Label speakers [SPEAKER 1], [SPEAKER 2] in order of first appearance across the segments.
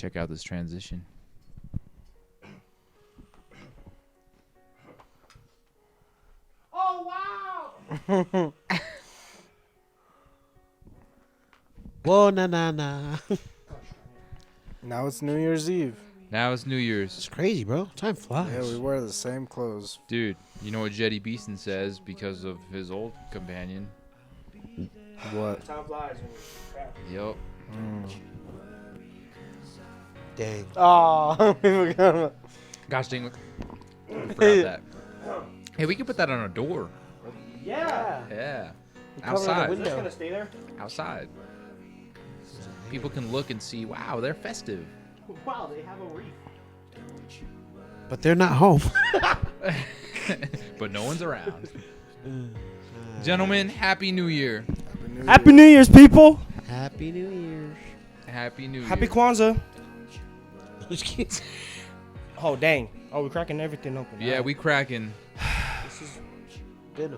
[SPEAKER 1] Check out this transition.
[SPEAKER 2] Oh wow!
[SPEAKER 3] Whoa, na.
[SPEAKER 4] Now it's New Year's Eve.
[SPEAKER 1] Now it's New Year's.
[SPEAKER 3] It's crazy, bro. Time flies.
[SPEAKER 4] Yeah, we wear the same clothes.
[SPEAKER 1] Dude, you know what Jetty Beeson says because of his old companion?
[SPEAKER 4] What?
[SPEAKER 2] Time flies.
[SPEAKER 1] Yup.
[SPEAKER 3] Dang.
[SPEAKER 4] Oh,
[SPEAKER 1] Gosh dang it. I forgot that. Hey, we can put that on a door.
[SPEAKER 2] Yeah.
[SPEAKER 1] Yeah.
[SPEAKER 3] Cover the
[SPEAKER 1] Outside.
[SPEAKER 2] Is
[SPEAKER 3] window.
[SPEAKER 2] this gonna stay there?
[SPEAKER 1] Outside. People can look and see, wow, they're festive.
[SPEAKER 2] Wow, they have a wreath.
[SPEAKER 3] But they're not home.
[SPEAKER 1] But no one's around. Gentlemen, Happy New Year.
[SPEAKER 2] Happy New Year's, people.
[SPEAKER 3] Happy New Year's.
[SPEAKER 1] Happy New Year.
[SPEAKER 2] Happy Kwanzaa.
[SPEAKER 3] Which kids?
[SPEAKER 2] Oh dang. Oh, we're cracking everything open.
[SPEAKER 1] Yeah, we cracking.
[SPEAKER 2] This is
[SPEAKER 3] Been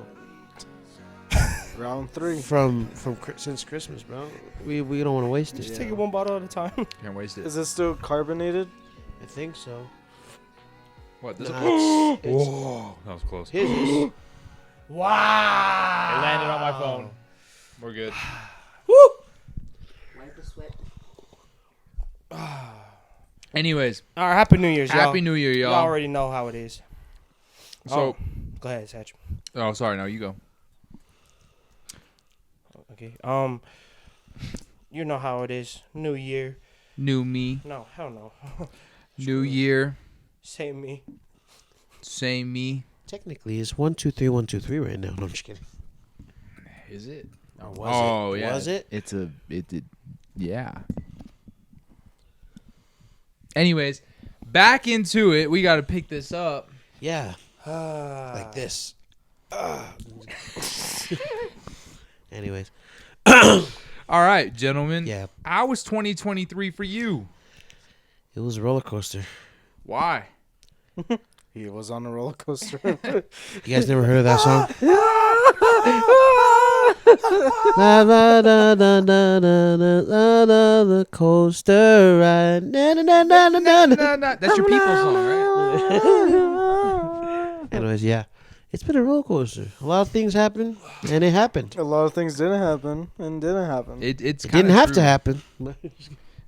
[SPEAKER 4] Round 3.
[SPEAKER 3] since Christmas, bro. We don't want to waste it.
[SPEAKER 2] just take it one bottle at a time.
[SPEAKER 1] Can't waste it.
[SPEAKER 4] Is it still carbonated?
[SPEAKER 3] I think so.
[SPEAKER 1] What? This
[SPEAKER 3] Nah, it's
[SPEAKER 1] Whoa, that was close.
[SPEAKER 3] his is.
[SPEAKER 2] Wow.
[SPEAKER 1] It landed on my phone. We're good.
[SPEAKER 5] Wipe the sweat.
[SPEAKER 1] Anyways,
[SPEAKER 2] All right, Happy New Year's, y'all.
[SPEAKER 1] Happy New Year,
[SPEAKER 2] Y'all
[SPEAKER 1] y'all.
[SPEAKER 2] already know how it is.
[SPEAKER 1] So,
[SPEAKER 2] Go ahead, Satch.
[SPEAKER 1] oh, sorry, no, you go.
[SPEAKER 2] Okay. You know how it is. New Year.
[SPEAKER 1] New me,
[SPEAKER 2] No, hell no.
[SPEAKER 1] new year,
[SPEAKER 2] Same me.
[SPEAKER 1] same me.
[SPEAKER 3] Technically, it's 1 2 3 1 2 3 right now. No, I'm just kidding.
[SPEAKER 1] Is it?
[SPEAKER 3] Or was
[SPEAKER 1] Oh,
[SPEAKER 3] it?
[SPEAKER 1] yeah.
[SPEAKER 3] Was it?
[SPEAKER 1] It did. Yeah. Anyways, back into it. We got to pick this up.
[SPEAKER 3] Yeah,
[SPEAKER 2] Like
[SPEAKER 3] like this. Anyways,
[SPEAKER 1] All right, gentlemen.
[SPEAKER 3] yeah,
[SPEAKER 1] How was 2023 for you?
[SPEAKER 3] it was a roller coaster.
[SPEAKER 1] Why?
[SPEAKER 4] He was on a roller coaster.
[SPEAKER 3] You guys never heard of that song? La la la la la la la la the coaster ride. Na na na na na na.
[SPEAKER 1] That's your people song, right?
[SPEAKER 3] Anyways, yeah, it's been a roller coaster. A lot of things happened, and it happened.
[SPEAKER 4] A lot of things didn't happen and didn't happen.
[SPEAKER 1] It's
[SPEAKER 3] It
[SPEAKER 1] kinda
[SPEAKER 3] didn't have
[SPEAKER 1] true.
[SPEAKER 3] to happen.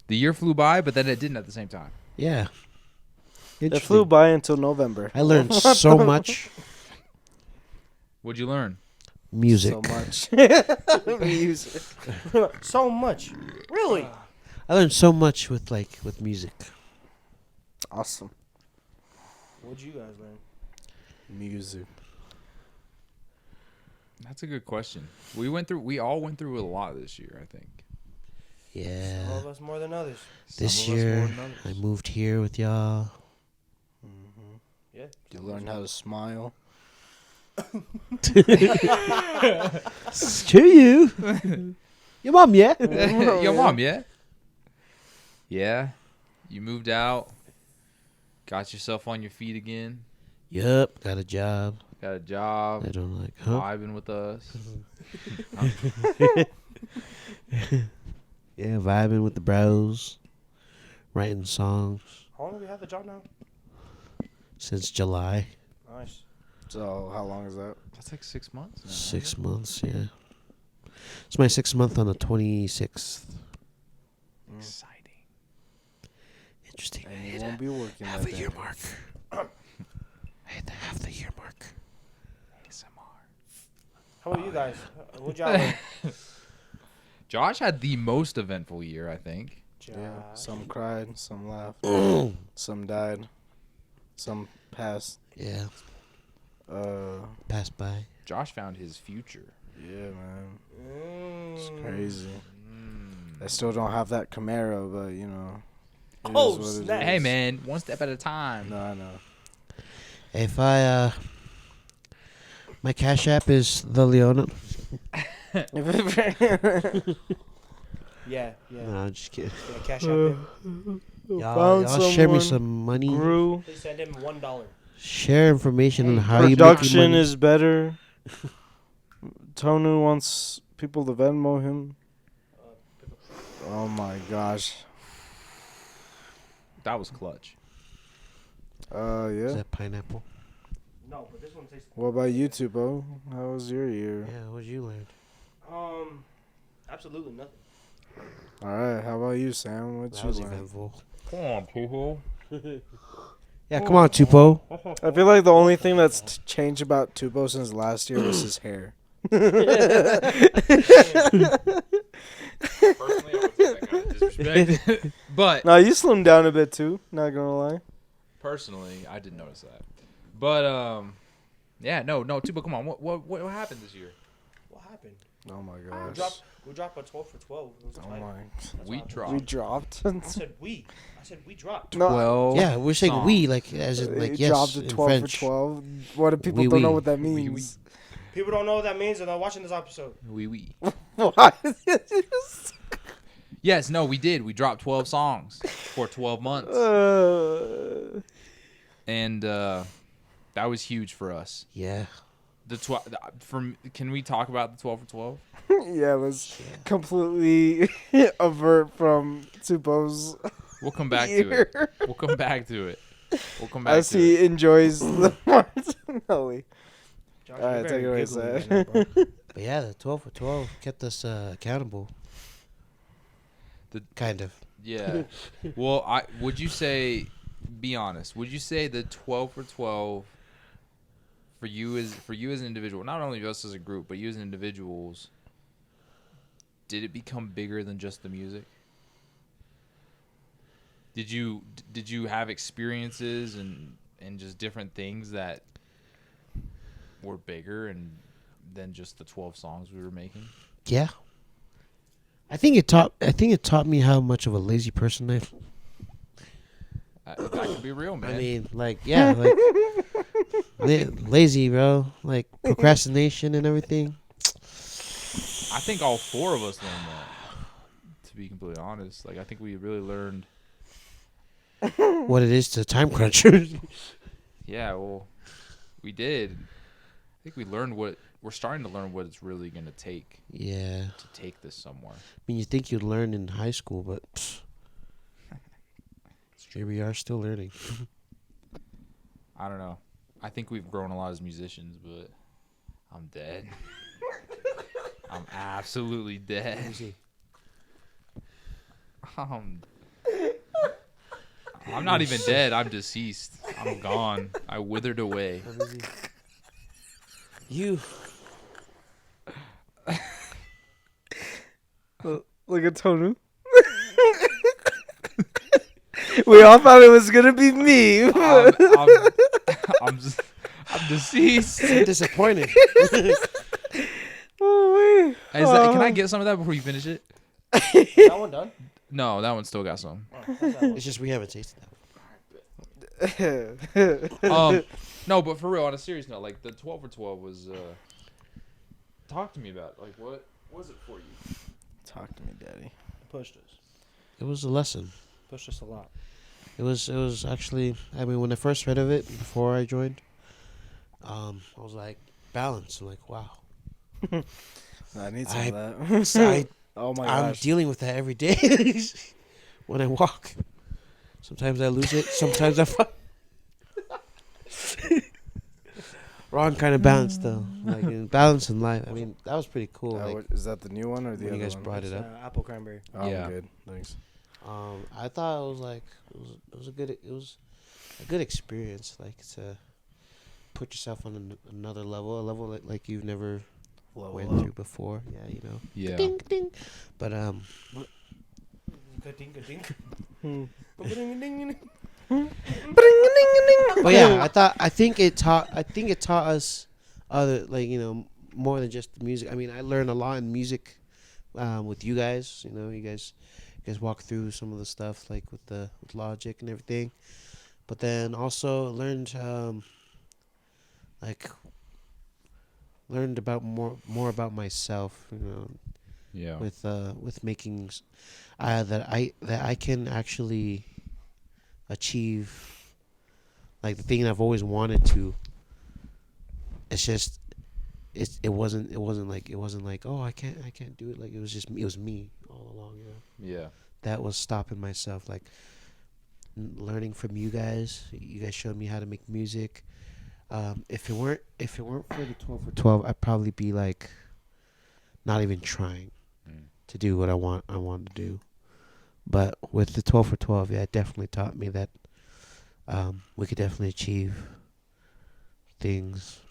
[SPEAKER 1] The year flew by, but then it didn't at the same time.
[SPEAKER 3] Yeah,
[SPEAKER 4] It
[SPEAKER 3] Interesting.
[SPEAKER 4] flew by until November.
[SPEAKER 3] I learned so much.
[SPEAKER 1] What'd you learn?
[SPEAKER 3] Music.
[SPEAKER 4] So much. Music.
[SPEAKER 2] so much. Really?
[SPEAKER 3] I learned so much with music.
[SPEAKER 4] Awesome.
[SPEAKER 2] What'd you guys learn?
[SPEAKER 4] Music.
[SPEAKER 1] That's a good question. We all went through a lot this year, I think.
[SPEAKER 2] Some
[SPEAKER 3] Yeah.
[SPEAKER 2] of us more than others.
[SPEAKER 3] This
[SPEAKER 1] Some of us more
[SPEAKER 3] year,
[SPEAKER 1] than others.
[SPEAKER 3] I moved here with y'all.
[SPEAKER 2] Yeah.
[SPEAKER 4] You learn how to smile.
[SPEAKER 3] To you. Your mom, yeah?
[SPEAKER 1] Your mom, yeah? Yeah. You moved out. Got yourself on your feet again.
[SPEAKER 3] Yup, got a job.
[SPEAKER 1] Got a job.
[SPEAKER 3] I don't like, huh?
[SPEAKER 1] Vibing with us.
[SPEAKER 3] Yeah, vibing with the bros. Writing songs
[SPEAKER 2] How long have you had the job now?
[SPEAKER 3] since July.
[SPEAKER 2] Nice.
[SPEAKER 4] So how long is that?
[SPEAKER 1] That's like 6 months now.
[SPEAKER 3] 6 months, yeah. It's my 6th month on the 26th.
[SPEAKER 1] Exciting.
[SPEAKER 3] Interesting. I
[SPEAKER 4] And you
[SPEAKER 3] hit
[SPEAKER 4] won't be working
[SPEAKER 3] half
[SPEAKER 4] that
[SPEAKER 3] a
[SPEAKER 4] day.
[SPEAKER 3] year mark. I hit the half the year mark.
[SPEAKER 1] ASMR.
[SPEAKER 2] How about you guys? What'd y'all learn?
[SPEAKER 1] Josh had the most eventful year, I think.
[SPEAKER 4] Yeah. Some cried, some laughed,
[SPEAKER 3] Yeah.
[SPEAKER 4] some died, some passed.
[SPEAKER 3] Pass by.
[SPEAKER 1] Josh found his future.
[SPEAKER 4] Yeah, man. It's
[SPEAKER 2] Mm.
[SPEAKER 4] crazy. I still don't have that Camaro, but you know. it is
[SPEAKER 2] Oh,
[SPEAKER 4] what it
[SPEAKER 2] snap.
[SPEAKER 4] is.
[SPEAKER 1] Hey, man, one step at a time.
[SPEAKER 4] No, I know.
[SPEAKER 3] If I, my Cash App is the Leona.
[SPEAKER 2] Yeah, yeah.
[SPEAKER 3] No, I'm just kidding.
[SPEAKER 2] Yeah, cash out him.
[SPEAKER 3] Y'all share me some money.
[SPEAKER 4] Grew.
[SPEAKER 2] Please send him $1.
[SPEAKER 3] Share information on how you make
[SPEAKER 4] Production
[SPEAKER 3] your money.
[SPEAKER 4] is better. Tonu wants people to Venmo him. Oh my gosh.
[SPEAKER 1] That was clutch.
[SPEAKER 3] Is
[SPEAKER 4] Yeah.
[SPEAKER 3] that pineapple?
[SPEAKER 2] No, but this one tastes.
[SPEAKER 4] What about you, Tupo? How was your year?
[SPEAKER 3] Yeah, what'd you learn?
[SPEAKER 2] Absolutely nothing.
[SPEAKER 4] All right. How about you, Sam? What
[SPEAKER 3] That
[SPEAKER 4] you
[SPEAKER 3] was
[SPEAKER 4] learn?
[SPEAKER 3] eventful.
[SPEAKER 1] Come on, people.
[SPEAKER 3] Yeah, come on, Tupo.
[SPEAKER 4] I feel like the only thing that's changed about Tupo since last year was his hair.
[SPEAKER 1] Personally, I would say that kind of disrespect. But
[SPEAKER 4] No, you slimmed down a bit too. Not gonna lie.
[SPEAKER 1] personally, I didn't notice that. But yeah, no, Tuba, come on. What happened this year?
[SPEAKER 2] What happened?
[SPEAKER 4] Oh my
[SPEAKER 2] We
[SPEAKER 4] gosh.
[SPEAKER 2] dropped a 12 for 12. It was
[SPEAKER 4] Oh
[SPEAKER 2] tight.
[SPEAKER 4] my.
[SPEAKER 2] That's
[SPEAKER 1] We
[SPEAKER 2] what happened.
[SPEAKER 1] dropped.
[SPEAKER 4] We dropped.
[SPEAKER 2] I said we dropped.
[SPEAKER 4] No,
[SPEAKER 1] 12.
[SPEAKER 3] Yeah, we're saying
[SPEAKER 1] songs.
[SPEAKER 3] we, like, as in, like,
[SPEAKER 4] He
[SPEAKER 3] yes,
[SPEAKER 4] dropped a
[SPEAKER 3] in
[SPEAKER 4] 12
[SPEAKER 3] French.
[SPEAKER 4] for 12. What if people
[SPEAKER 3] Oui,
[SPEAKER 4] don't know
[SPEAKER 3] oui.
[SPEAKER 4] what that
[SPEAKER 1] Oui, oui.
[SPEAKER 4] means?
[SPEAKER 2] People don't know what that means, and they're watching this episode.
[SPEAKER 1] We.
[SPEAKER 4] What?
[SPEAKER 1] Yes, no, we did. We dropped 12 songs for 12 months. And that was huge for us.
[SPEAKER 3] Yeah.
[SPEAKER 1] The 12 can we talk about the 12 for 12?
[SPEAKER 4] Yeah, let's completely avert from Tupo's
[SPEAKER 1] We'll come back to
[SPEAKER 4] year.
[SPEAKER 1] it. We'll come back to it. We'll come back
[SPEAKER 4] As
[SPEAKER 1] to
[SPEAKER 4] he
[SPEAKER 1] it.
[SPEAKER 4] enjoys the martinelli.
[SPEAKER 2] Josh,
[SPEAKER 4] All right,
[SPEAKER 2] you're
[SPEAKER 4] take it away,
[SPEAKER 2] very giggly
[SPEAKER 4] Zach.
[SPEAKER 2] right now, bro.
[SPEAKER 3] But yeah, the 12 for 12 kept us accountable. Kind of.
[SPEAKER 1] Yeah. Well, would you say, be honest, would you say the 12 for 12 for you as an individual, not only us as a group, but you as individuals, did it become bigger than just the music? Did you have experiences and just different things that were bigger than just the 12 songs we were making?
[SPEAKER 3] Yeah. I think it taught me how much of a lazy person I am.
[SPEAKER 1] That could be real, man.
[SPEAKER 3] I mean, like, yeah, like lazy, bro. Like procrastination and everything.
[SPEAKER 1] I think all four of us learned that. To be completely honest, like I think we really learned.
[SPEAKER 3] What it is to time crunchers.
[SPEAKER 1] Yeah, well, we did. I think we learned we're starting to learn what it's really going to take
[SPEAKER 3] Yeah.
[SPEAKER 1] to take this somewhere.
[SPEAKER 3] I mean, you think you'd learn in high school, but here we are still learning.
[SPEAKER 1] I don't know. I think we've grown a lot as musicians, but I'm dead. I'm absolutely dead. I'm not even dead. I'm deceased. I'm gone. I withered away.
[SPEAKER 3] You.
[SPEAKER 4] Look at Tonu. We all thought it was gonna be me.
[SPEAKER 1] I'm deceased.
[SPEAKER 3] So disappointed.
[SPEAKER 4] Oh, wait.
[SPEAKER 1] Can I get some of that before you finish it?
[SPEAKER 2] That one done?
[SPEAKER 1] No, that one still got some.
[SPEAKER 3] It's just we haven't tasted that.
[SPEAKER 1] No, but for real, on a serious note, like the 12 for 12 was. Talk to me about it. Like, what was it for you?
[SPEAKER 4] Talk to me, Daddy.
[SPEAKER 2] Pushed us.
[SPEAKER 3] It was a lesson.
[SPEAKER 2] Pushed us a lot.
[SPEAKER 3] It was actually. I mean, when I first read of it before I joined, I was like, balance. I'm like, wow.
[SPEAKER 4] I need some
[SPEAKER 3] I-
[SPEAKER 4] of that.
[SPEAKER 3] So
[SPEAKER 4] Oh my
[SPEAKER 3] I'm
[SPEAKER 4] gosh.
[SPEAKER 3] dealing with that every day when I walk. Sometimes I lose it. Sometimes I find. Wrong kind of balance, though. Like in balance in life. I mean, that was pretty cool. Like
[SPEAKER 4] Is that the new one or the
[SPEAKER 3] when
[SPEAKER 4] other
[SPEAKER 3] you guys
[SPEAKER 4] one?
[SPEAKER 3] brought it
[SPEAKER 2] It's,
[SPEAKER 3] up.
[SPEAKER 2] apple cranberry.
[SPEAKER 4] Oh,
[SPEAKER 1] Yeah.
[SPEAKER 4] I'm good. Thanks.
[SPEAKER 3] I thought it was like it was a good experience. Like to put yourself on another level, a level like you've never went through before. Yeah, you know.
[SPEAKER 1] Yeah.
[SPEAKER 3] Ding ding. But But yeah, I think it taught us other, like, you know, more than just the music. I mean, I learned a lot in music with you guys. You know, you guys walk through some of the stuff like with Logic and everything. But then also learned about more about myself. You know,
[SPEAKER 1] Yeah.
[SPEAKER 3] with making that I can actually achieve like the thing I've always wanted to. It's just it wasn't like, oh, I can't do it. Like it was me all along, you know.
[SPEAKER 1] Yeah.
[SPEAKER 3] That was stopping myself. Like learning from you guys. You guys showed me how to make music. If it weren't for the 12 for 12, I'd probably be like not even trying
[SPEAKER 1] Mm.
[SPEAKER 3] to do what I want to do. But with the 12 for 12, yeah, it definitely taught me that we could definitely achieve things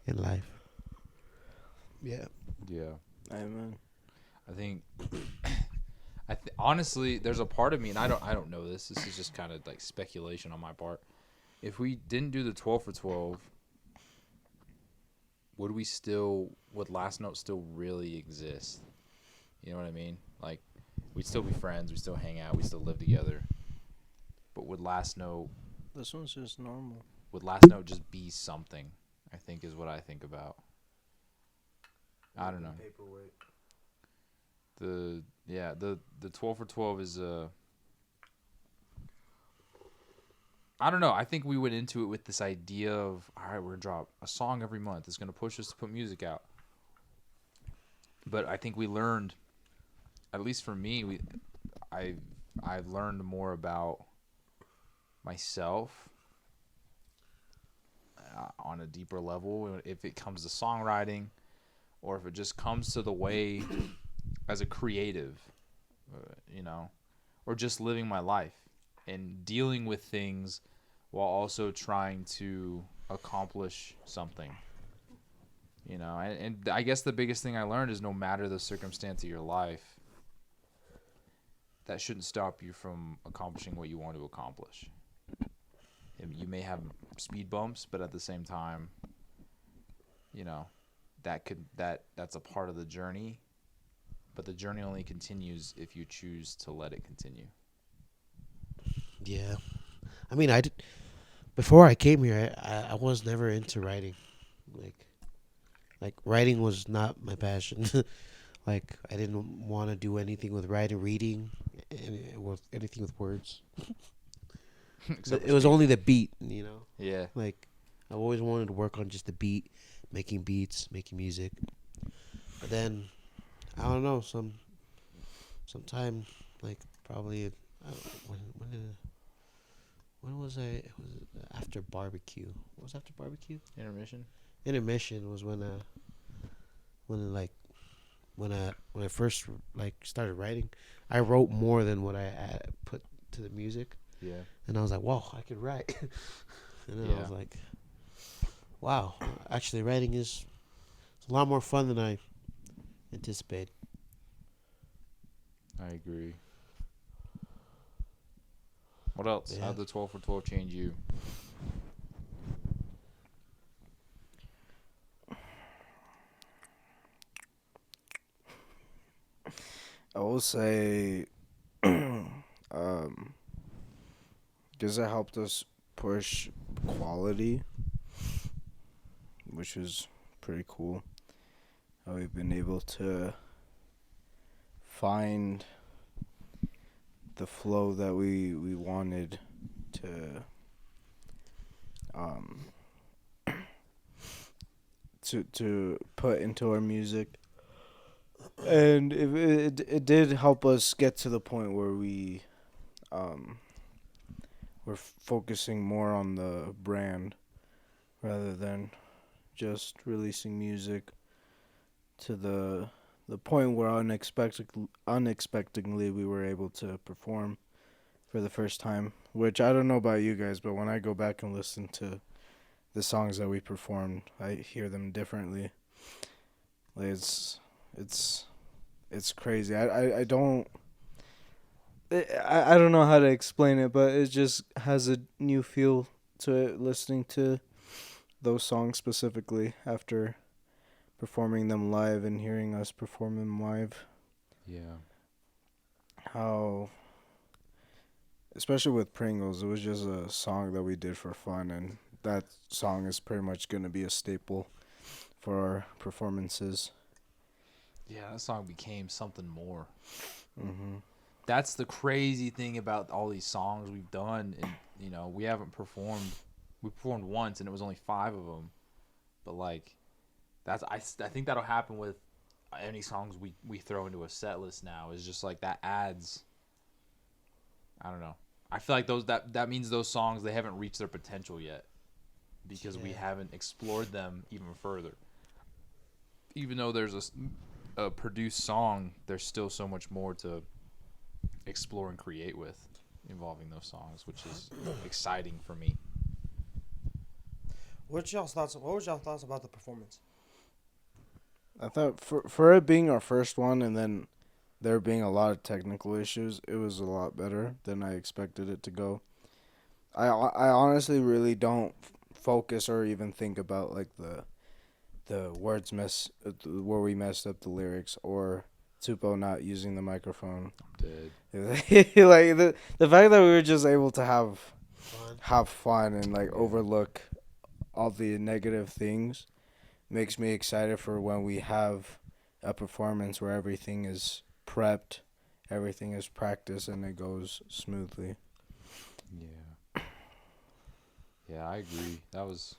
[SPEAKER 3] in life. Yeah.
[SPEAKER 1] Yeah.
[SPEAKER 4] Amen.
[SPEAKER 1] I think honestly, there's a part of me, and I don't know this. This is just kind of like speculation on my part. If we didn't do the 12 for 12, would Last Note still really exist? You know what I mean? Like, we'd still be friends, we'd still hang out, we'd still live together. But would Last Note
[SPEAKER 4] This one's just normal.
[SPEAKER 1] just be something? I think is what I think about. I don't know. The 12 for 12 is I don't know. I think we went into it with this idea of, all right, we're gonna drop a song every month. It's gonna push us to put music out. But I think we learned, at least for me, I've learned more about myself on a deeper level. If it comes to songwriting, or if it just comes to the way as a creative, or just living my life and dealing with things while also trying to accomplish something. And I guess the biggest thing I learned is no matter the circumstance of your life, that shouldn't stop you from accomplishing what you want to accomplish. And you may have speed bumps, but at the same time, that's a part of the journey. But the journey only continues if you choose to let it continue.
[SPEAKER 3] Yeah. I mean, before I came here, I was never into writing. Like writing was not my passion. Like I didn't want to do anything with reading, with anything with words. It was only the beat,
[SPEAKER 1] Yeah.
[SPEAKER 3] Like I always wanted to work on just the beat, making beats, making music. But then I don't know, sometime like probably I don't know, when was I? It was after barbecue. What was after barbecue?
[SPEAKER 1] Intermission.
[SPEAKER 3] Intermission was when I first started writing. I wrote more than what I put to the music.
[SPEAKER 1] Yeah.
[SPEAKER 3] And I was like, "Wow, I could write." And then I was like, "Wow, actually, writing is a lot more fun than I anticipated."
[SPEAKER 1] I agree. What else?
[SPEAKER 3] Yeah.
[SPEAKER 1] How'd the 12 for 12 change you?
[SPEAKER 4] I will say, because it helped us push quality, which is pretty cool. How we've been able to find the flow that we wanted to to put into our music. And it did help us get to the point where we're focusing more on the brand rather than just releasing music to the point where unexpectedly we were able to perform for the first time. Which I don't know about you guys, but when I go back and listen to the songs that we performed, I hear them differently. Like it's crazy. I don't know how to explain it, but it just has a new feel to it listening to those songs specifically after performing them live and hearing us perform them live.
[SPEAKER 1] Yeah.
[SPEAKER 4] How, especially with Pringles, it was just a song that we did for fun, and that song is pretty much going to be a staple for our performances.
[SPEAKER 1] Yeah, that song became something more.
[SPEAKER 4] Mm-hmm.
[SPEAKER 1] That's the crazy thing about all these songs we've done. And, we haven't performed. We performed once, and it was only 5 of them. But, I think that'll happen with any songs we throw into a set list now. Is just, that adds, I don't know. I feel like that means those songs, they haven't reached their potential yet because we
[SPEAKER 3] Yeah.
[SPEAKER 1] haven't explored them even further. Even though there's a produced song, there's still so much more to explore and create with involving those songs, which is exciting for me.
[SPEAKER 2] What was y'all's thoughts about the performance?
[SPEAKER 4] I thought for it being our first one and then there being a lot of technical issues, it was a lot better than I expected it to go. I honestly really don't focus or even think about like the words where we messed up the lyrics or Tupo not using the microphone.
[SPEAKER 1] Dead.
[SPEAKER 4] Like the fact that we were just able to
[SPEAKER 3] Fun.
[SPEAKER 4] have fun and like overlook all the negative things makes me excited for when we have a performance where everything is prepped, everything is practiced, and it goes smoothly.
[SPEAKER 1] Yeah. Yeah, I agree. It was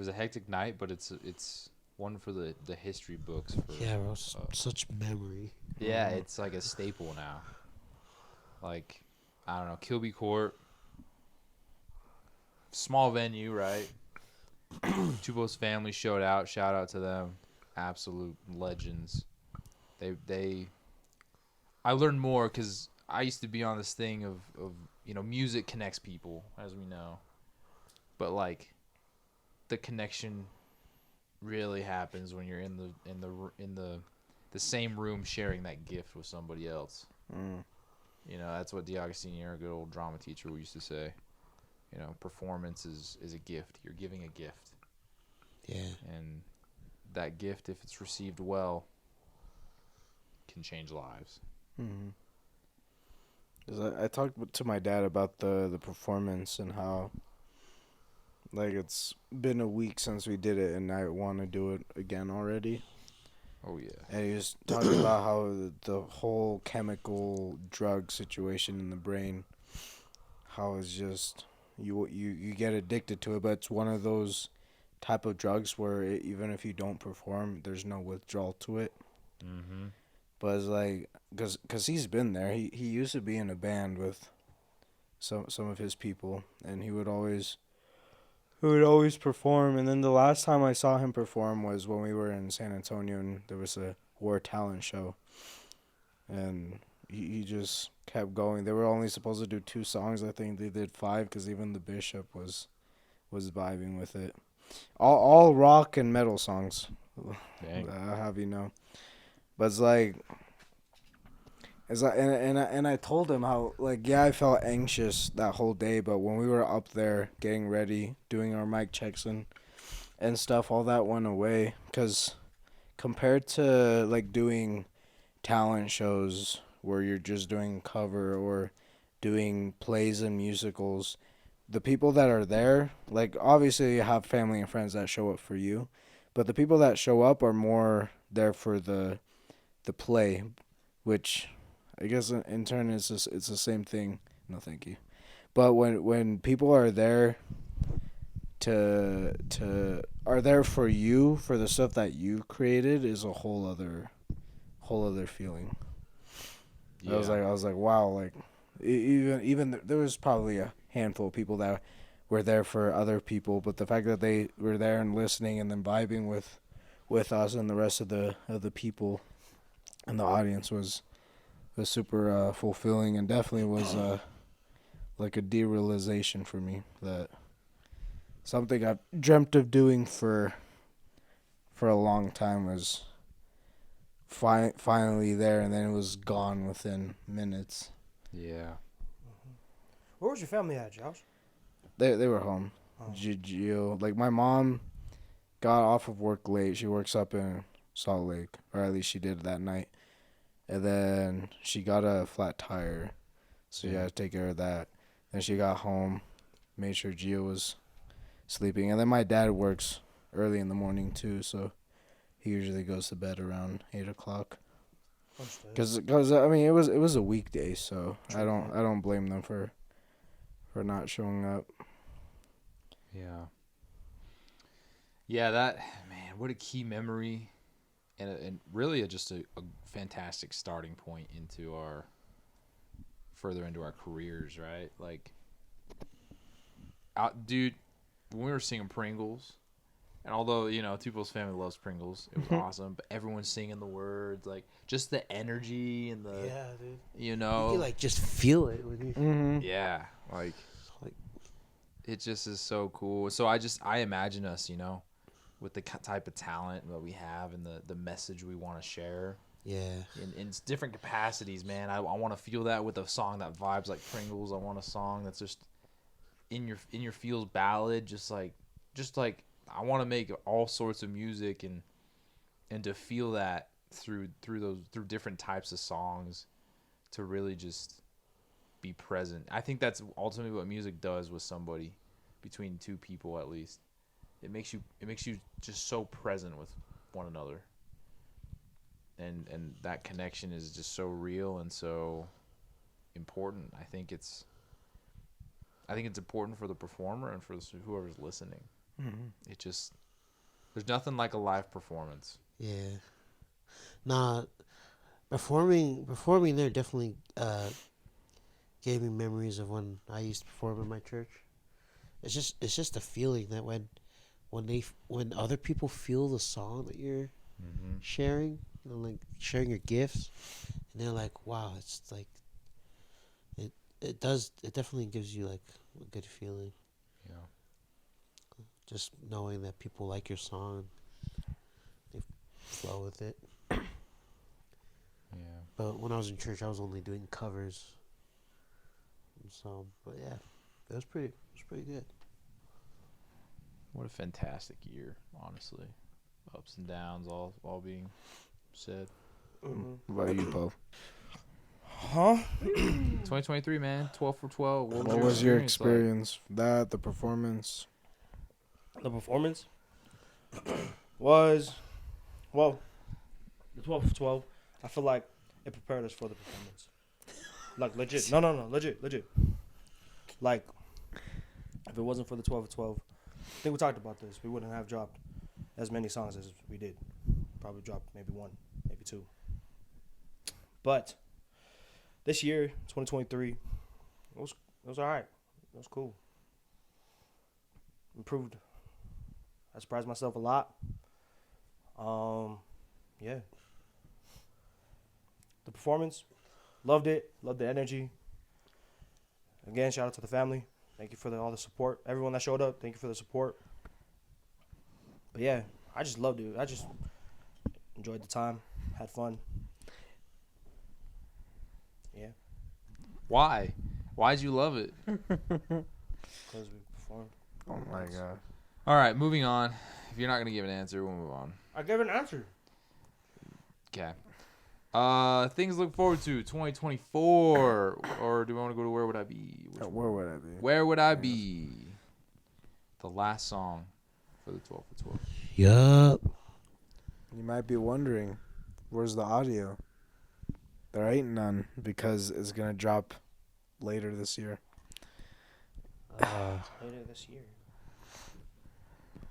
[SPEAKER 1] a hectic night, but it's one for the history books. For,
[SPEAKER 3] Yeah, bro. Such memory.
[SPEAKER 1] yeah, it's like a staple now. Like, I don't know, Kilby Court, small venue, right? Tupo's family showed out. Shout out to them, absolute legends. I learned more because I used to be on this thing of music connects people, as we know, but like the connection really happens when you're in the same room sharing that gift with somebody else.
[SPEAKER 4] Mm.
[SPEAKER 1] That's what D'Agostino, a good old drama teacher, used to say. Performance is a gift. You're giving a gift.
[SPEAKER 3] Yeah.
[SPEAKER 1] And that gift, if it's received well, can change lives.
[SPEAKER 4] Mm-hmm. 'Cause I talked to my dad about the performance and how like it's been a week since we did it and I want to do it again already.
[SPEAKER 1] Oh yeah.
[SPEAKER 4] And he was talking about how the whole chemical drug situation in the brain, how it's just you get addicted to it, but it's one of those type of drugs where even if you don't perform, there's no withdrawal to it.
[SPEAKER 1] Mm-hmm.
[SPEAKER 4] But it's like, cause he's been there. He used to be in a band with some of his people, and he would always perform. And then the last time I saw him perform was when we were in San Antonio, and there was a war talent show, and he just kept going. They were only supposed to do 2 songs. I think they did 5 because even the bishop was vibing with it. All rock and metal songs.
[SPEAKER 1] Dang.
[SPEAKER 4] I'll have you know. But it's like and I told him how like yeah I felt anxious that whole day, but when we were up there getting ready, doing our mic checks and stuff, all that went away. 'Cause compared to like doing talent shows where you're just doing cover or doing plays and musicals, the people that are there, like obviously you have family and friends that show up for you, but the people that show up are more there for the play, which I guess in turn it's the same thing. No, thank you. But when people are there to are there for you for the stuff that you created is a whole other feeling.
[SPEAKER 1] Yeah.
[SPEAKER 4] I was like wow, like even there was probably a handful of people that were there for other people, but the fact that they were there and listening and then vibing with us and the rest of the people and the audience was super fulfilling, and definitely was like a derealization for me that something I've dreamt of doing for a long time was finally there, and then it was gone within minutes.
[SPEAKER 1] Yeah.
[SPEAKER 2] Where was your family at, Josh?
[SPEAKER 4] They were home.
[SPEAKER 2] Oh.
[SPEAKER 4] Gio, like my mom got off of work late. She works up in Salt Lake, or at least she did that night. And then she got a flat tire, so you had to take care of that. Then she got home, made sure Gio was sleeping. And then my dad works early in the morning too, so he usually goes to bed around 8 o'clock.
[SPEAKER 2] Understood.
[SPEAKER 4] Cause I mean it was a weekday, so
[SPEAKER 2] True.
[SPEAKER 4] I don't blame them for not showing up.
[SPEAKER 1] Yeah. Yeah, that man, what a key memory, and really just a fantastic starting point into our further into our careers, right? Like, dude, when we were singing Pringles, and although, you know, Tupo's family loves Pringles, it was awesome, but everyone's singing the words, like, just the energy and the,
[SPEAKER 3] dude.
[SPEAKER 1] you
[SPEAKER 3] You
[SPEAKER 1] know,
[SPEAKER 3] can like just feel it when you.
[SPEAKER 4] Mm-hmm.
[SPEAKER 1] yeah, like,
[SPEAKER 3] Like-
[SPEAKER 1] it just is so cool. So I imagine us, you know, with the type of talent that we have and the message we want to share
[SPEAKER 3] Yeah.
[SPEAKER 1] in different capacities, man. I want to feel that with a song that vibes like Pringles. I want a song that's just in your feels ballad, just like I want to make all sorts of music and to feel that through different types of songs, to really just be present. I think that's ultimately what music does with somebody, between two people at least. It makes you just so present with one another. And that connection is just so real and so important. I think it's important for the performer and for whoever's listening.
[SPEAKER 4] Mm-hmm.
[SPEAKER 1] It just, there's nothing like a live performance.
[SPEAKER 3] Yeah. Nah, performing there definitely gave me memories of when I used to perform in my church. It's just a feeling that when other people feel the song that you're sharing, you know, like sharing your gifts, and they're like, wow, it's like it definitely gives you like a good feeling.
[SPEAKER 1] Yeah.
[SPEAKER 3] Just knowing that people like your song, they flow with it.
[SPEAKER 1] Yeah.
[SPEAKER 3] But when I was in church, I was only doing covers. So, but yeah, it was pretty good.
[SPEAKER 1] What a fantastic year, honestly. Ups and downs, all being said.
[SPEAKER 4] What about you, Bo?
[SPEAKER 2] Huh?
[SPEAKER 1] 2023, man. 12 for 12.
[SPEAKER 4] What was your
[SPEAKER 1] like?
[SPEAKER 4] experience? That, the performance?
[SPEAKER 2] The performance was, well, the 12 for 12. I feel like it prepared us for the performance. Like, legit. No, legit. Like, if it wasn't for the 12 for 12, I think we talked about this, we wouldn't have dropped as many songs as we did. Probably dropped maybe one, maybe two. But this year, 2023, it was all right. It was cool. Improved. I surprised myself a lot. Yeah. The performance, loved it. Loved the energy. Again, shout out to the family. Thank you for all the support. Everyone that showed up, thank you for the support. But yeah, I just loved it. I just enjoyed the time, had fun. Yeah,
[SPEAKER 1] Why? Why'd you love it?
[SPEAKER 2] because we performed.
[SPEAKER 4] Oh my god.
[SPEAKER 1] All right, moving on. If you're not going to give an answer, we'll move on.
[SPEAKER 2] I gave an answer.
[SPEAKER 1] Okay. Things to look forward to 2024, or do we want to go to Where Would I Be?
[SPEAKER 4] Where would I be?
[SPEAKER 1] Where Would I Be? The last song for the 12 for 12.
[SPEAKER 3] Yup.
[SPEAKER 4] You might be wondering, where's the audio? There ain't none because it's gonna drop later this year.
[SPEAKER 2] Later this year.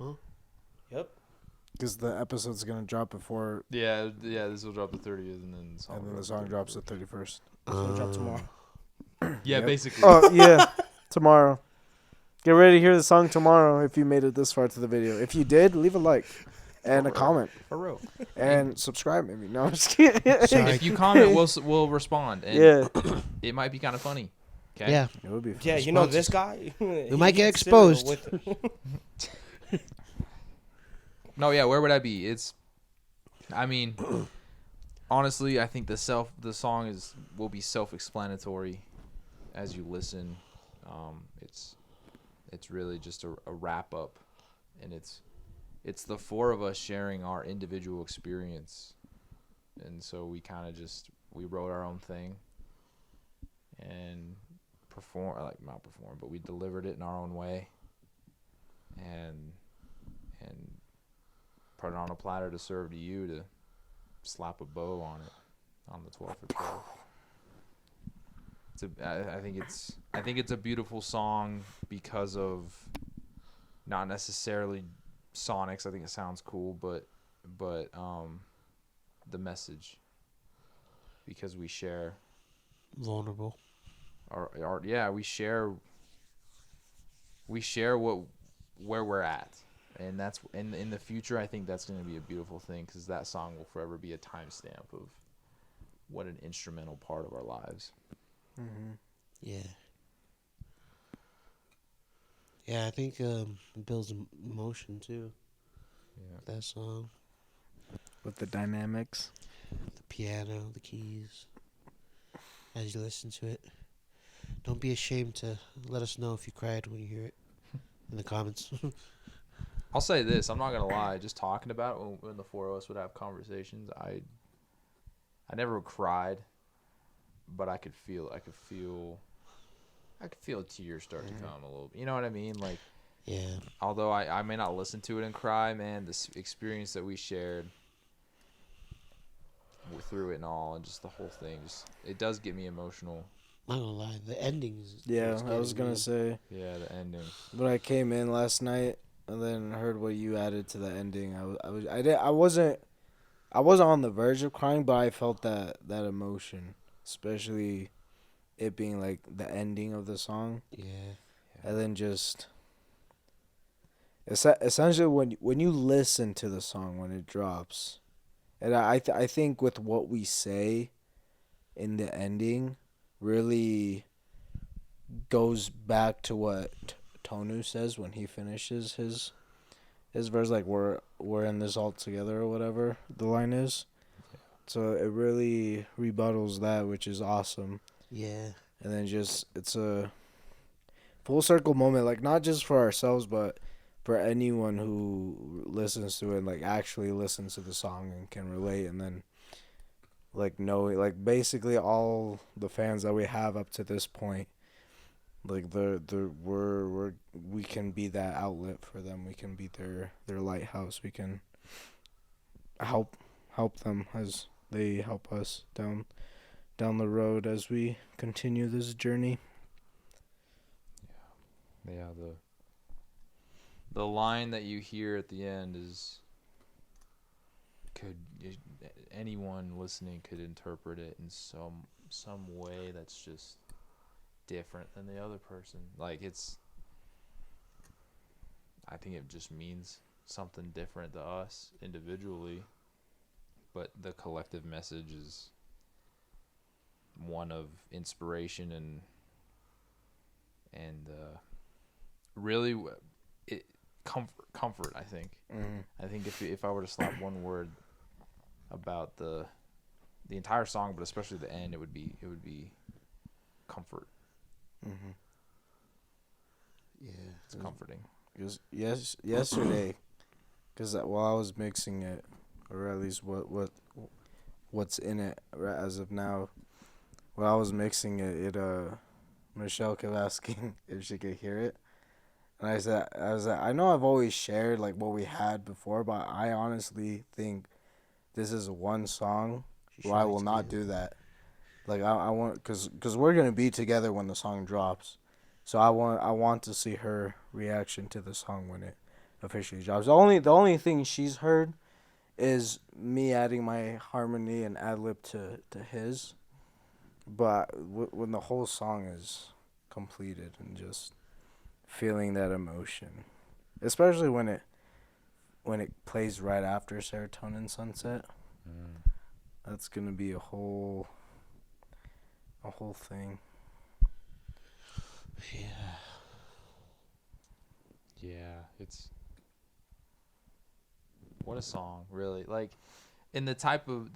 [SPEAKER 3] Huh?
[SPEAKER 2] Yep.
[SPEAKER 4] Because the episode's gonna drop before,
[SPEAKER 1] Yeah. This will drop the 30th, and then
[SPEAKER 4] the song drops the 31st.
[SPEAKER 2] It's gonna drop tomorrow.
[SPEAKER 1] Yeah,
[SPEAKER 4] Yep.
[SPEAKER 1] basically.
[SPEAKER 4] Oh yeah, tomorrow. Get ready to hear the song tomorrow. If you made it this far to the video, if you did, leave a like and a comment
[SPEAKER 1] For real.
[SPEAKER 4] and subscribe. Maybe no, I'm just kidding.
[SPEAKER 3] Sorry.
[SPEAKER 1] If you comment, we'll respond. And
[SPEAKER 4] Yeah,
[SPEAKER 1] it might be kind of funny. Okay.
[SPEAKER 3] Yeah.
[SPEAKER 4] it would be. Fun.
[SPEAKER 2] Yeah, you know this guy. We
[SPEAKER 3] might get exposed.
[SPEAKER 1] No, yeah. Where would I be? I mean, honestly, I think the song will be self-explanatory as you listen. It's really just a wrap up, and it's the four of us sharing our individual experience, and so we kind of we wrote our own thing and not perform, but we delivered it in our own way, and put it on a platter to serve to you to slap a bow on it on the 12 for 12. I think it's a beautiful song because of not necessarily sonics. I think it sounds cool, but the message, because we share.
[SPEAKER 3] Vulnerable.
[SPEAKER 1] we share where we're at, and that's in the future. I think that's going to be a beautiful thing because that song will forever be a timestamp of what an instrumental part of our lives.
[SPEAKER 4] Mm-hmm.
[SPEAKER 3] Yeah. Yeah, I think it builds emotion too.
[SPEAKER 1] Yeah.
[SPEAKER 3] That song,
[SPEAKER 4] With the dynamics.
[SPEAKER 3] the piano, the keys. As you listen to it, don't be ashamed to let us know if you cried when you hear it in the comments.
[SPEAKER 1] I'll say this: I'm not gonna lie. Just talking about it when the four of us would have conversations, I never cried, but I could feel tears start to come a little. You know what I mean? Like,
[SPEAKER 3] Yeah.
[SPEAKER 1] although I may not listen to it and cry, man, this experience that we shared through it and all, and just the whole thing, it does get me emotional.
[SPEAKER 3] Not gonna lie, the endings.
[SPEAKER 4] Yeah, I was gonna say
[SPEAKER 1] Yeah, the ending.
[SPEAKER 4] when I came in last night and then heard what you added to the ending, I wasn't on the verge of crying, but I felt that emotion, especially it being like the ending of the song,
[SPEAKER 3] Yeah.
[SPEAKER 4] and then just essentially when you listen to the song when it drops, and I think with what we say in the ending really goes back to what Tonu says when he finishes his verse, like we're in this all together or whatever the line is. So it really rebuttals that, which is awesome.
[SPEAKER 3] Yeah.
[SPEAKER 4] And then just it's a full circle moment, like not just for ourselves, but for anyone who listens to it and like actually listens to the song and can relate, and then like know, like basically all the fans that we have up to this point, like we can be that outlet for them. We can be their lighthouse. We can help them as they help us down the road as we continue this journey.
[SPEAKER 1] Yeah, the line that you hear at the end anyone listening could interpret it in some way that's just different than the other person. Like I think it just means something different to us individually, but the collective message is one of inspiration and really comfort. I think.
[SPEAKER 4] Mm-hmm.
[SPEAKER 1] I think if I were to slap one word about the entire song, but especially the end, it would be comfort.
[SPEAKER 4] Mm-hmm.
[SPEAKER 3] Yeah.
[SPEAKER 1] It's comforting.
[SPEAKER 4] Because yesterday, because while I was mixing it, or at least what's in it as of now, while I was mixing it, Michelle kept asking if she could hear it, and I said, I know I've always shared like what we had before, but I honestly think this is one song where I will not do that. Like I want, because we're gonna be together when the song drops, so I want to see her reaction to the song when it officially drops. The only thing she's heard is me adding my harmony and ad lib to his, but when the whole song is completed and just feeling that emotion, especially when it plays right after Serotonin Sunset, that's gonna be a whole thing.
[SPEAKER 1] Yeah, it's what a song, really. Like, in the type of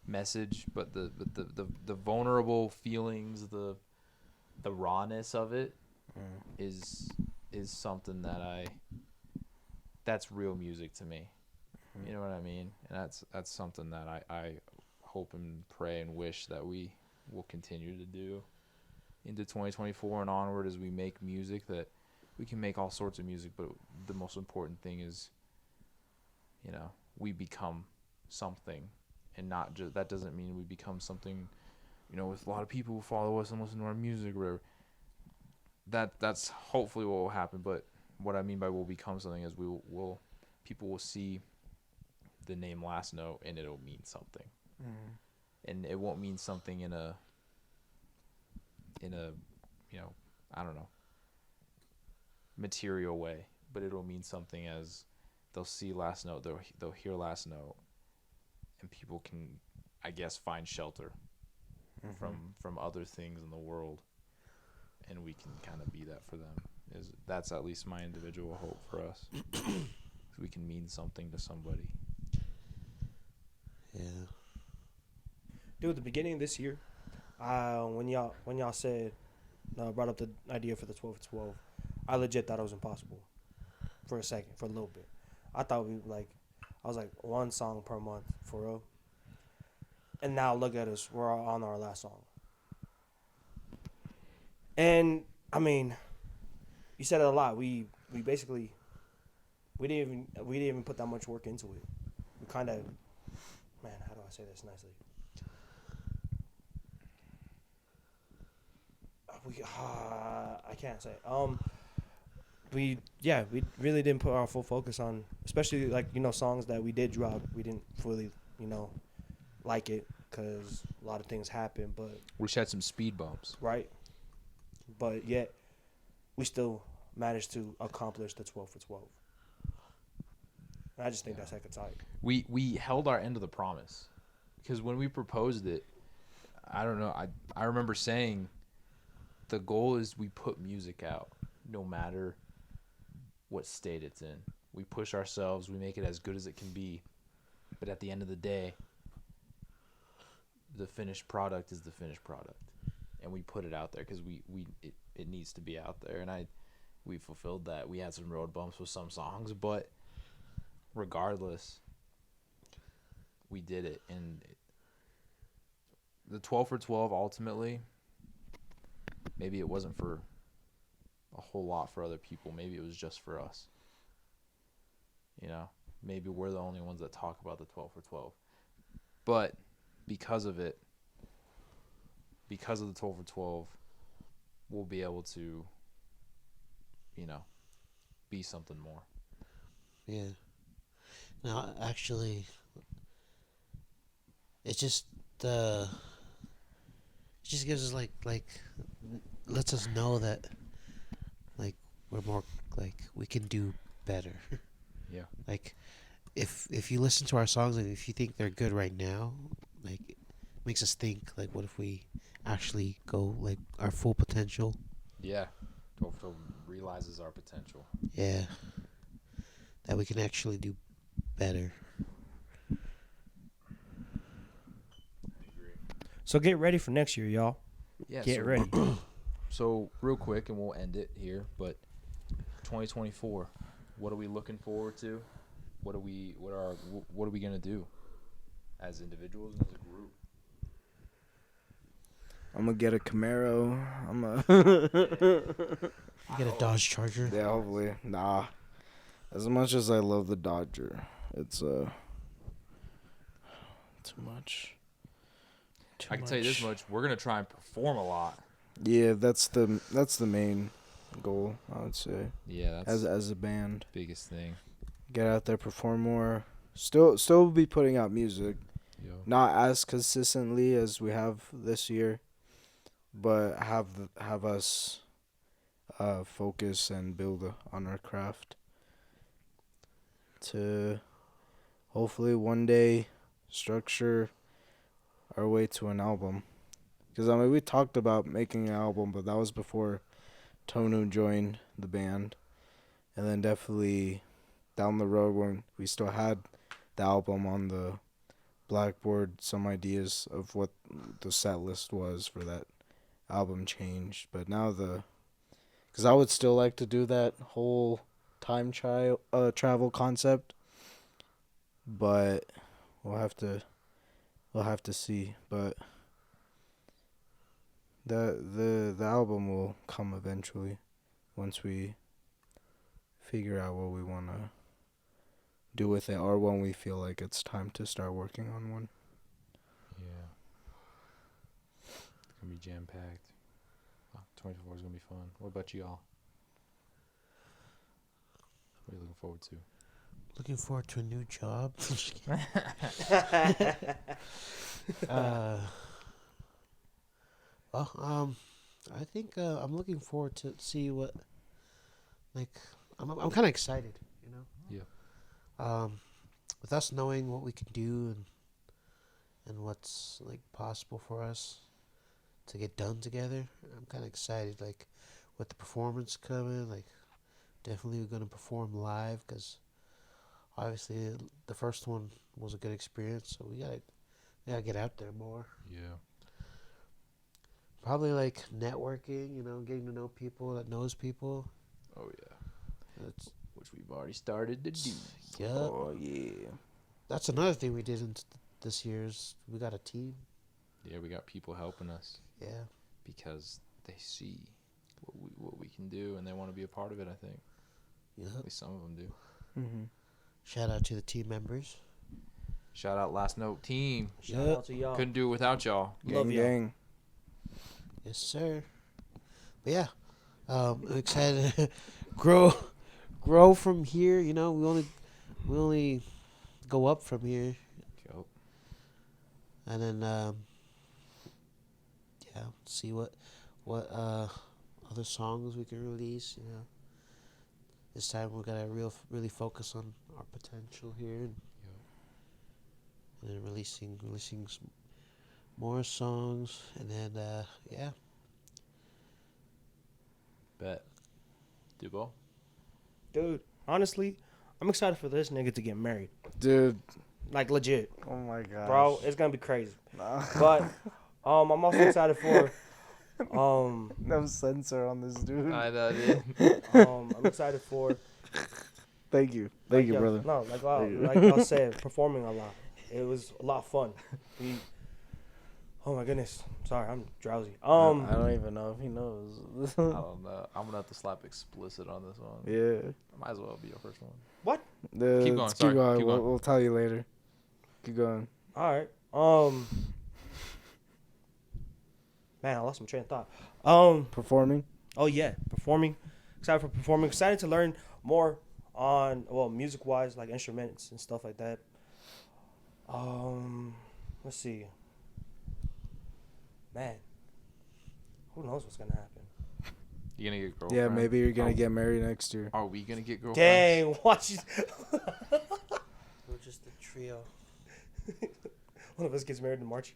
[SPEAKER 1] message, but the vulnerable feelings, the rawness of it is something that's real music to me. You know what I mean? And that's something that I hope and pray and wish that we will continue to do into 2024 and onward as we make music. That we can make all sorts of music, but the most important thing is, we become something, and not just that doesn't mean we become something, with a lot of people who follow us and listen to our music or whatever. That's hopefully what will happen, but what I mean by we'll become something is people will see the name Last Note and it'll mean something. and it won't mean something in a I don't know, material way, but it'll mean something as they'll see Last Note, they'll hear Last Note, and people can, I guess, find shelter from other things in the world, and we can kind of be that for them. That's at least my individual hope for us. We can mean something to somebody.
[SPEAKER 3] Yeah.
[SPEAKER 2] Dude, at the beginning of this year, when y'all said brought up the idea for the 12 for 12, I legit thought it was impossible for a second, for a little bit. I thought I was like one song per month for real. And now look at us, we're on our last song. And I mean, you said it a lot. We basically we didn't even put that much work into it. We kind of, man, how do I say this nicely? I can't say. We really didn't put our full focus on, especially songs that we did drop. We didn't fully like it because a lot of things happened, but
[SPEAKER 1] We just had some speed bumps.
[SPEAKER 2] right. But yet, we still managed to accomplish the 12 for 12. And I just think that's heck of tight.
[SPEAKER 1] We held our end of the promise, because when we proposed it, I don't know, I remember saying the goal is we put music out no matter what state it's in. We push ourselves, we make it as good as it can be, but at the end of the day, the finished product is the finished product, and we put it out there because it needs to be out there, and we fulfilled that. We had some road bumps with some songs, but regardless, we did it. And the 12 for 12, ultimately, maybe it wasn't for a whole lot for other people. Maybe it was just for us. Maybe we're the only ones that talk about the 12 for 12. But because of it, because of the 12 for 12, we'll be able to, be something more.
[SPEAKER 3] Yeah. No, actually, it just gives us lets us know that we're more we can do better.
[SPEAKER 1] Yeah.
[SPEAKER 3] If you listen to our songs and if you think they're good right now, it makes us think what if we actually go our full potential.
[SPEAKER 1] Yeah. 12 for 12 realizes our potential.
[SPEAKER 3] Yeah. That we can actually do better.
[SPEAKER 2] So get ready for next year, y'all.
[SPEAKER 1] Yeah.
[SPEAKER 2] Get ready.
[SPEAKER 1] So real quick, and we'll end it here, but 2024, what are we looking forward to? What are we gonna do as individuals and as a group?
[SPEAKER 4] I'm gonna get a Camaro.
[SPEAKER 3] You get a Dodge Charger.
[SPEAKER 4] Yeah, hopefully. Nah. As much as I love the Dodger, it's too much.
[SPEAKER 1] I can tell you this much: we're gonna try and perform a lot.
[SPEAKER 4] Yeah, that's the main goal, I would say.
[SPEAKER 1] Yeah, that's
[SPEAKER 4] As a band,
[SPEAKER 1] biggest thing.
[SPEAKER 4] get out there, perform more. Still be putting out music,
[SPEAKER 1] Yo.
[SPEAKER 4] not as consistently as we have this year, but have us focus and build on our craft to hopefully one day structure our way to an album. Because we talked about making an album, but that was before Tonu joined the band, and then definitely down the road when we still had the album on the blackboard, some ideas of what the set list was for that album changed. But now because I would still like to do that whole time travel concept, but we'll have to see. But the album will come eventually once we figure out what we want to do with it, or when we feel like it's time to start working on one.
[SPEAKER 1] Yeah. It's gonna be jam packed. 24 is gonna be fun. What about y'all? What are you looking forward to?
[SPEAKER 3] Looking forward to a new job. uh, well, I think I'm looking forward to see what, like, I'm kind of excited, you know.
[SPEAKER 1] Yeah.
[SPEAKER 3] With us knowing what we can do and what's like possible for us to get done together, I'm kind of excited. Like, with the performance coming, like, definitely we're gonna perform live because obviously the first one was a good experience, so we gotta get out there more.
[SPEAKER 1] Yeah.
[SPEAKER 3] Probably like networking, you know, getting to know people that knows people.
[SPEAKER 1] Oh yeah.
[SPEAKER 3] That's
[SPEAKER 1] Which we've already started to do.
[SPEAKER 3] yeah.
[SPEAKER 4] Oh yeah.
[SPEAKER 3] That's another thing we did this year's. We got a team.
[SPEAKER 1] Yeah, we got people helping us
[SPEAKER 3] Yeah.
[SPEAKER 1] because they see what we can do and they want to be a part of it. I think
[SPEAKER 3] Yeah.
[SPEAKER 1] at least some of them do.
[SPEAKER 4] Mm-hmm.
[SPEAKER 3] Shout out to the team members.
[SPEAKER 1] Shout out Last Note team.
[SPEAKER 2] Shout
[SPEAKER 3] Yep.
[SPEAKER 2] out to y'all.
[SPEAKER 1] Couldn't do it without y'all.
[SPEAKER 2] Love
[SPEAKER 4] Gang,
[SPEAKER 2] y'all.
[SPEAKER 4] gang.
[SPEAKER 3] Yes, sir. But yeah, I'm excited to grow from here. You know, we only go up from here,
[SPEAKER 1] Yo.
[SPEAKER 3] and then yeah, see what other songs we can release. You know, this time we're gonna really focus on our potential here, and then releasing some more songs, and then yeah.
[SPEAKER 1] Bet. Dubo.
[SPEAKER 2] Dude, honestly, I'm excited for this nigga to get married.
[SPEAKER 4] Dude.
[SPEAKER 2] Like, legit.
[SPEAKER 4] Oh my god.
[SPEAKER 2] Bro, it's gonna be crazy.
[SPEAKER 4] Nah.
[SPEAKER 2] But I'm also excited for
[SPEAKER 4] No censor on this dude.
[SPEAKER 1] I know, dude.
[SPEAKER 2] I'm excited for
[SPEAKER 4] Thank you. Thank you,
[SPEAKER 2] yeah,
[SPEAKER 4] brother.
[SPEAKER 2] No, like
[SPEAKER 4] Thank you.
[SPEAKER 2] like I said, performing a lot. It was a lot of fun. Oh my goodness. Sorry, I'm drowsy.
[SPEAKER 4] I don't even know if he knows.
[SPEAKER 1] I don't know. I'm gonna have to slap explicit on this one.
[SPEAKER 4] Yeah.
[SPEAKER 1] Might as well be your first one. Keep going,
[SPEAKER 4] Let's
[SPEAKER 1] sorry,
[SPEAKER 4] Keep going.
[SPEAKER 1] keep going.
[SPEAKER 4] We'll tell you later. Keep going.
[SPEAKER 2] All right. Man, I lost my train of thought.
[SPEAKER 4] Performing.
[SPEAKER 2] Oh yeah, performing. Excited for performing. Excited to learn more on music wise, like instruments and stuff like that. Let's see. Man, who knows what's gonna happen?
[SPEAKER 1] You gonna get girlfriend?
[SPEAKER 4] Yeah, maybe you're gonna
[SPEAKER 1] Are-
[SPEAKER 4] get married next year.
[SPEAKER 1] Are we gonna get girlfriend?
[SPEAKER 2] Dang, watch it.
[SPEAKER 3] We're just a trio.
[SPEAKER 2] One of us gets married in March.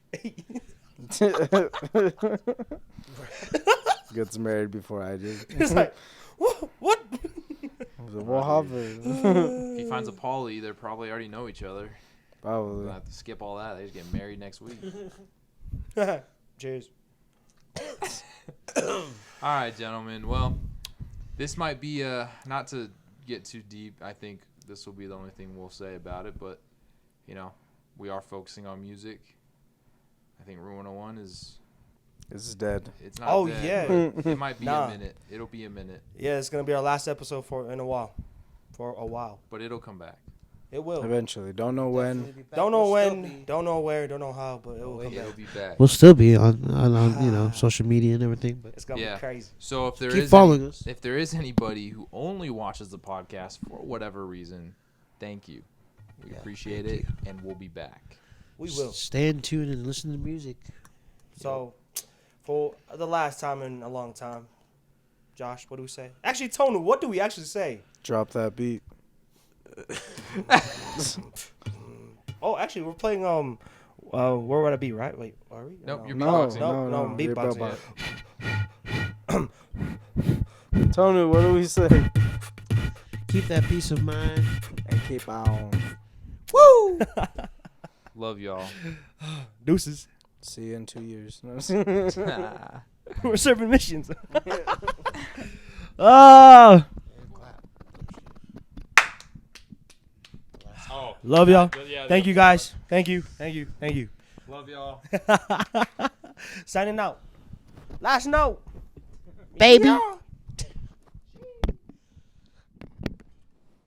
[SPEAKER 4] Gets married before I do.
[SPEAKER 2] It's like, what?
[SPEAKER 4] What happened?
[SPEAKER 1] If he finds a poly, they probably already know each other.
[SPEAKER 4] Probably.
[SPEAKER 1] We'll have to skip all that. They just get married next week.
[SPEAKER 2] Cheers.
[SPEAKER 1] All right, gentlemen. Well, this might be not to get too deep. I think this will be the only thing we'll say about it. But you know, we are focusing on music. I think Room 101 is.
[SPEAKER 4] It's dead.
[SPEAKER 1] It's not.
[SPEAKER 2] Oh,
[SPEAKER 1] dead,
[SPEAKER 2] yeah.
[SPEAKER 1] but it might be
[SPEAKER 2] Nah.
[SPEAKER 1] a minute. It'll be a minute,
[SPEAKER 2] Yeah, it's gonna be our last episode for a while.
[SPEAKER 1] but it'll come back.
[SPEAKER 2] It will.
[SPEAKER 4] Eventually. Don't know when.
[SPEAKER 2] Don't know when. Don't know where. Don't know how. But it will come
[SPEAKER 1] It'll
[SPEAKER 2] back.
[SPEAKER 1] be back.
[SPEAKER 3] We'll still be on you know, social media and everything, but
[SPEAKER 2] It's gonna
[SPEAKER 1] Yeah.
[SPEAKER 2] be crazy.
[SPEAKER 1] So if there
[SPEAKER 3] keep
[SPEAKER 1] is
[SPEAKER 3] following us.
[SPEAKER 1] if there is anybody who only watches the podcast for whatever reason, thank you. We
[SPEAKER 3] Yeah,
[SPEAKER 1] appreciate
[SPEAKER 3] thank
[SPEAKER 1] it, and we'll be back.
[SPEAKER 2] We will.
[SPEAKER 3] Stay in tune and listen to music.
[SPEAKER 2] So, for the last time in a long time, Josh, what do we say? Actually, Tony, what do we actually say?
[SPEAKER 4] Drop that beat.
[SPEAKER 2] Oh, actually, we're playing where would I be? Right? Wait, are we?
[SPEAKER 1] Nope, you're
[SPEAKER 4] No,
[SPEAKER 1] beatboxing.
[SPEAKER 2] No,
[SPEAKER 4] you're
[SPEAKER 2] beatboxing.
[SPEAKER 4] beatboxing. Tony, what do we say?
[SPEAKER 3] Keep that peace of mind.
[SPEAKER 4] And keep on.
[SPEAKER 3] Woo!
[SPEAKER 1] Love y'all.
[SPEAKER 2] Deuces.
[SPEAKER 4] See you in 2 years.
[SPEAKER 2] We're serving missions. Oh, love y'all. Thank you guys. Thank you.
[SPEAKER 1] Love y'all.
[SPEAKER 2] Signing out. Last note.
[SPEAKER 3] Baby.
[SPEAKER 2] Yeah.